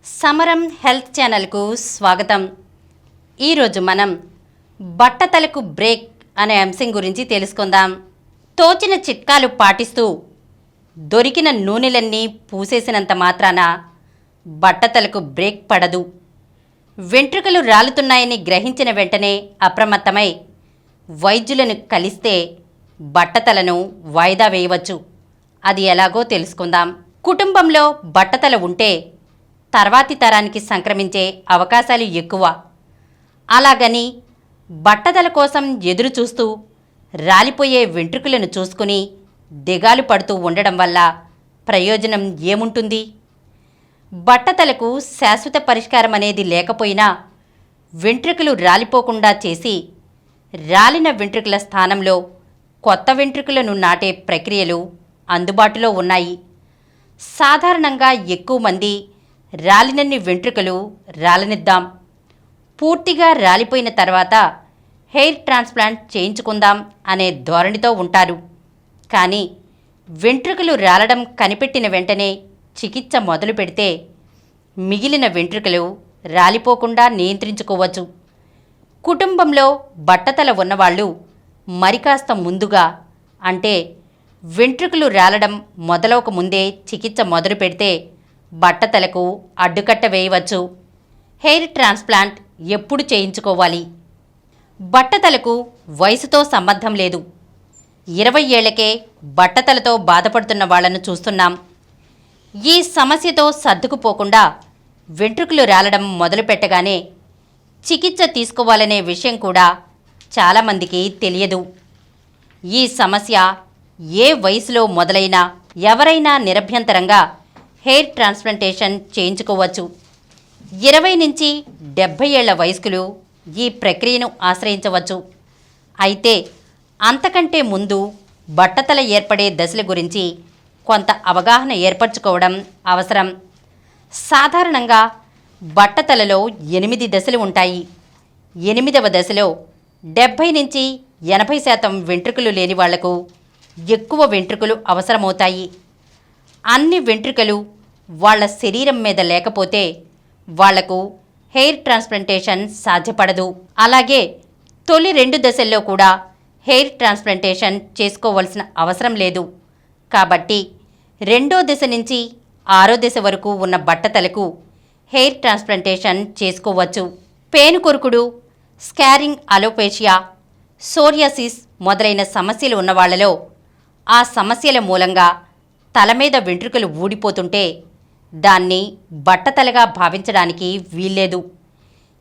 సమరం హెల్త్ ఛానల్కు స్వాగతం. ఈరోజు మనం బట్టతలకు బ్రేక్ అనే అంశం గురించి తెలుసుకుందాం. తోచిన చిట్కాలు పాటిస్తూ దొరికిన నూనెలన్నీ పూసేసినంత మాత్రాన బట్టతలకు బ్రేక్ పడదు. వెంట్రుకలు రాలుతున్నాయని గ్రహించిన వెంటనే అప్రమత్తమై వైద్యులను కలిస్తే బట్టతలను వాయిదా వేయవచ్చు. అది ఎలాగో తెలుసుకుందాం. కుటుంబంలో బట్టతల ఉంటే తర్వాతి తరానికి సంక్రమించే అవకాశాలు ఎక్కువ. అలాగని బట్టతల కోసం ఎదురు చూస్తూ రాలిపోయే వెంట్రుకలను చూసుకుని దిగాలు పడుతూ ఉండడం వల్ల ప్రయోజనం ఏముంటుంది? బట్టతలకు శాశ్వత పరిష్కారం అనేది లేకపోయినా వెంట్రుకలు రాలిపోకుండా చేసి రాలిన వెంట్రుకల స్థానంలో కొత్త వెంట్రుకలను నాటే ప్రక్రియలు అందుబాటులో ఉన్నాయి. సాధారణంగా ఎక్కువ మంది రాలినన్ని వెంట్రుకలు రాలనిద్దాం, పూర్తిగా రాలిపోయిన తర్వాత హెయిర్ ట్రాన్స్ప్లాంట్ చేయించుకుందాం అనే ధోరణితో ఉంటారు. కానీ వెంట్రుకలు రాలడం కనిపెట్టిన వెంటనే చికిత్స మొదలు పెడితే మిగిలిన వెంట్రుకలు రాలిపోకుండా నియంత్రించుకోవచ్చు. కుటుంబంలో బట్టతల ఉన్నవాళ్ళు మరికాస్త ముందుగా, అంటే వెంట్రుకలు రాలడం మొదలవక ముందే చికిత్స మొదలు పెడితే బట్టతలకు అడ్డుకట్ట వేయవచ్చు. హెయిర్ ట్రాన్స్ప్లాంట్ ఎప్పుడు చేయించుకోవాలి? బట్టతలకు వయసుతో సంబంధం లేదు. 20 ఏళ్లకే బట్టతలతో బాధపడుతున్న వాళ్లను చూస్తున్నాం. ఈ సమస్యతో సర్దుకుపోకుండా వెంట్రుకలు రాలడం మొదలుపెట్టగానే చికిత్స తీసుకోవాలనే విషయం కూడా చాలామందికి తెలియదు. ఈ సమస్య ఏ వయసులో మొదలైనా ఎవరైనా నిరభ్యంతరంగా హెయిర్ ట్రాన్స్ప్లాంటేషన్ చేయించుకోవచ్చు. 20 నుంచి 70 ఏళ్ల వయస్కులు ఈ ప్రక్రియను ఆశ్రయించవచ్చు. అయితే అంతకంటే ముందు బట్టతల ఏర్పడే దశల గురించి కొంత అవగాహన ఏర్పరచుకోవడం అవసరం. సాధారణంగా బట్టతలలో 8 దశలు ఉంటాయి. 8వ దశలో 70 నుంచి 80% వెంట్రుకలు లేని వాళ్లకు ఎక్కువ వెంట్రుకలు అవసరమవుతాయి. అన్ని వెంట్రుకలు వాళ్ళ శరీరం మీద లేకపోతే వాళ్లకు హెయిర్ ట్రాన్స్ప్లాంటేషన్ సాధ్యపడదు. అలాగే తొలి 2 దశల్లో కూడా హెయిర్ ట్రాన్స్ప్లాంటేషన్ చేసుకోవాల్సిన అవసరం లేదు. కాబట్టి 2వ దశ నుంచి 6వ దశ వరకు ఉన్న బట్టతలకు హెయిర్ ట్రాన్స్ప్లాంటేషన్ చేసుకోవచ్చు. పేనుకొరుకుడు, స్కారింగ్ అలోపేషియా, సోరియాసిస్ మొదలైన సమస్యలు ఉన్నవాళ్లలో ఆ సమస్యల మూలంగా తల మీద వెంట్రుకలు ఊడిపోతుంటే దాన్ని బట్టతలగా భావించడానికి వీల్లేదు.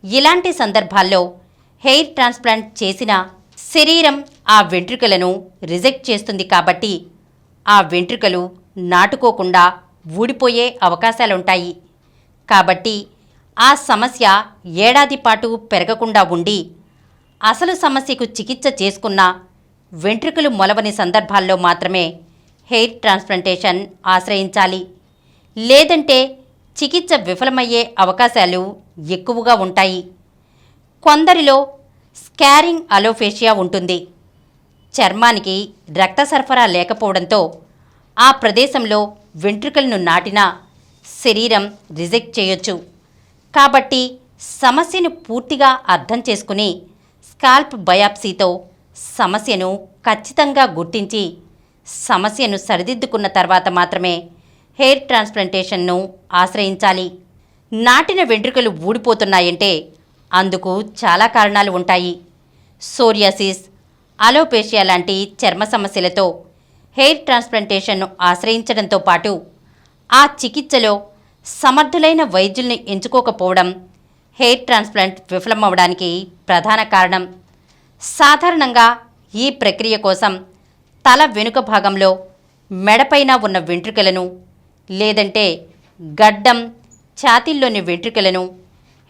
ఇలాంటి సందర్భాల్లో హెయిర్ ట్రాన్స్ప్లాంట్ చేసిన శరీరం ఆ వెంట్రుకలను రిజెక్ట్ చేస్తుంది. కాబట్టి ఆ వెంట్రుకలు నాటుకోకుండా ఊడిపోయే అవకాశాలుంటాయి. కాబట్టి ఆ సమస్య ఏడాది పాటు పెరగకుండా ఉండి అసలు సమస్యకు చికిత్స చేసుకున్న వెంట్రుకలు మొలవని సందర్భాల్లో మాత్రమే హెయిర్ ట్రాన్స్ప్లాంటేషన్ ఆశ్రయించాలి. లేదంటే చికిత్స విఫలమయ్యే అవకాశాలు ఎక్కువగా ఉంటాయి. కొందరిలో స్కారింగ్ అలోపేషియా ఉంటుంది. చర్మానికి రక్త సరఫరా లేకపోవడంతో ఆ ప్రదేశంలో వెంట్రుకలను నాటినా శరీరం రిజెక్ట్ చేయొచ్చు. కాబట్టి సమస్యను పూర్తిగా అర్థం చేసుకుని స్కాల్ప్ బయాప్సీతో సమస్యను ఖచ్చితంగా గుర్తించి సమస్యను సరిదిద్దుకున్న తర్వాత మాత్రమే హెయిర్ ట్రాన్స్ప్లాంటేషన్ను ఆశ్రయించాలి. నాటిన వెంట్రుకలు ఊడిపోతున్నాయంటే అందుకు చాలా కారణాలు ఉంటాయి. సోరియాసిస్, అలోపేషియా లాంటి చర్మ సమస్యలతో హెయిర్ ట్రాన్స్ప్లాంటేషన్ను ఆశ్రయించడంతో పాటు ఆ చికిత్సలో సమర్థులైన వైద్యుల్ని ఎంచుకోకపోవడం హెయిర్ ట్రాన్స్ప్లాంట్ విఫలమవడానికి ప్రధాన కారణం. సాధారణంగా ఈ ప్రక్రియ కోసం తల వెనుక భాగంలో మెడపైన ఉన్న వెంట్రుకలను, లేదంటే గడ్డం, ఛాతీల్లోని వెంట్రుకలను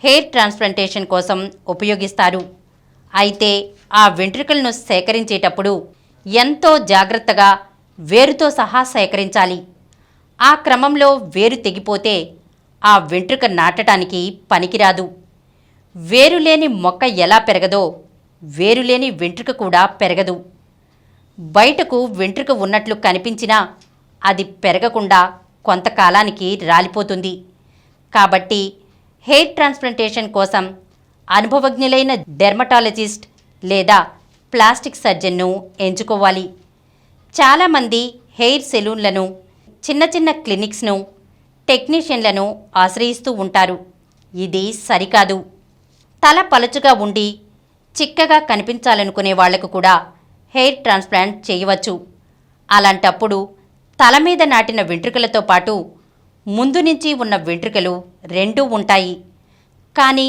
హెయిర్ ట్రాన్స్ప్లాంటేషన్ కోసం ఉపయోగిస్తారు. అయితే ఆ వెంట్రుకలను సేకరించేటప్పుడు ఎంతో జాగ్రత్తగా వేరుతో సహా సేకరించాలి. ఆ క్రమంలో వేరు తెగిపోతే ఆ వెంట్రుక నాటడానికి పనికిరాదు. వేరులేని మొక్క ఎలా పెరగదో వేరులేని వెంట్రుక కూడా పెరగదు. బయటకు వెంట్రుక ఉన్నట్లు కనిపించినా అది పెరగకుండా కొంతకాలానికి రాలిపోతుంది. కాబట్టి హెయిర్ ట్రాన్స్ప్లాంటేషన్ కోసం అనుభవజ్ఞులైన డెర్మటాలజిస్ట్ లేదా ప్లాస్టిక్ సర్జన్ను ఎంచుకోవాలి. చాలామంది హెయిర్ సెలూన్లను, చిన్న చిన్న క్లినిక్స్ను, టెక్నీషియన్లను ఆశ్రయిస్తూ ఉంటారు. ఇది సరికాదు. తల పలుచగా ఉండి చిక్కగా కనిపించాలనుకునే వాళ్లకు కూడా హెయిర్ ట్రాన్స్ప్లాంట్ చేయవచ్చు. అలాంటప్పుడు తల మీద నాటిన వెంట్రుకలతో పాటు ముందు నుంచి ఉన్న వెంట్రుకలు రెండూ ఉంటాయి. కానీ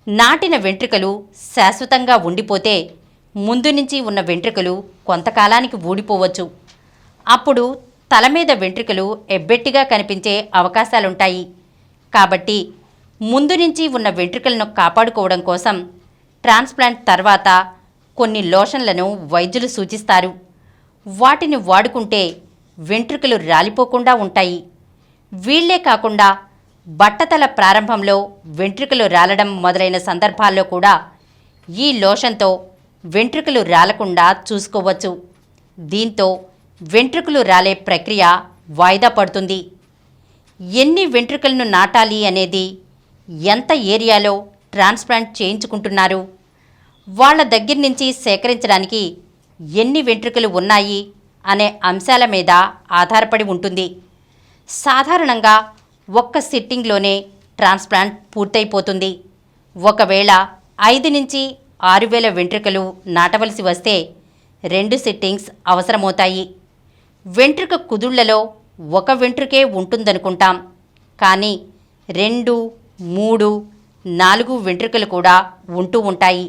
నాటిన వెంట్రుకలు శాశ్వతంగా ఉండిపోతే ముందు నుంచి ఉన్న వెంట్రుకలు కొంతకాలానికి ఊడిపోవచ్చు. అప్పుడు తల మీద వెంట్రుకలు ఎబ్బెట్టిగా కనిపించే అవకాశాలుంటాయి. కాబట్టి ముందు నుంచి ఉన్న వెంట్రుకలను కాపాడుకోవడం కోసం ట్రాన్స్ప్లాంట్ తర్వాత కొన్ని లోషన్లను వైద్యులు సూచిస్తారు. వాటిని వాడుకుంటే వెంట్రుకలు రాలిపోకుండా ఉంటాయి. వీళ్లే కాకుండా బట్టతల ప్రారంభంలో వెంట్రుకలు రాలడం మొదలైన సందర్భాల్లో కూడా ఈ లోషన్తో వెంట్రుకలు రాలకుండా చూసుకోవచ్చు. దీంతో వెంట్రుకలు రాలే ప్రక్రియ వాయిదా పడుతుంది. ఎన్ని వెంట్రుకలను నాటాలి అనేది, ఎంత ఏరియాలో ట్రాన్స్ప్లాంట్ చేయించుకుంటున్నారు, వాళ్ళ దగ్గర నుంచి సేకరించడానికి ఎన్ని వెంట్రుకలు ఉన్నాయి అనే అంశాల మీద ఆధారపడి ఉంటుంది. సాధారణంగా ఒక్క సిట్టింగ్లోనే ట్రాన్స్ప్లాంట్ పూర్తయిపోతుంది. ఒకవేళ 5 నుంచి 6,000 వెంట్రుకలు నాటవలసి వస్తే 2 సిట్టింగ్స్ అవసరమవుతాయి. వెంట్రుక కుదుళ్లలో ఒక వెంట్రుకే ఉంటుందనుకుంటాం, కానీ 2, 3, 4 వెంట్రుకలు కూడా ఉంటూ ఉంటాయి.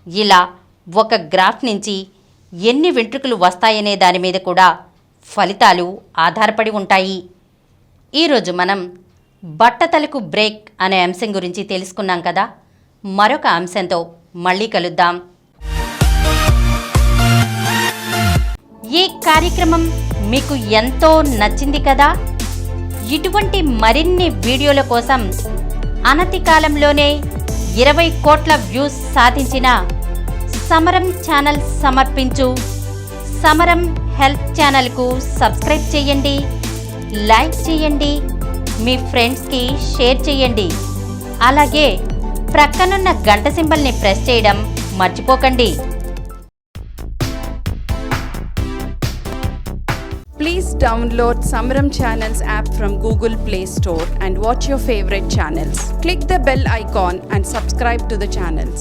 ఇలా ఒక గ్రాఫ్ నుంచి ఎన్ని వెంట్రుకలు వస్తాయనే దాని మీద కూడా ఫలితాలు ఆధారపడి ఉంటాయి. ఈరోజు మనం బట్టతలకు బ్రేక్ అనే అంశం గురించి తెలుసుకున్నాం కదా. మరొక అంశంతో మళ్ళీ కలుద్దాం. ఈ కార్యక్రమం మీకు ఎంతో నచ్చింది కదా. ఇటువంటి మరిన్ని వీడియోల కోసం అనతి కాలంలోనే 20 కోట్ల వ్యూస్ సాధించిన సమరం ఛానల్ సమర్పించు సమరం హెల్త్ ఛానల్కు సబ్స్క్రైబ్ చేయండి, లైక్ చేయండి, మీ ఫ్రెండ్స్కి షేర్ చేయండి. అలాగే ప్రక్కనున్న గంట సింబల్ని ప్రెస్ చేయడం మర్చిపోకండి. Please download Samaram Channels app from Google Play Store and watch your favorite channels. Click the bell icon and subscribe to the channels.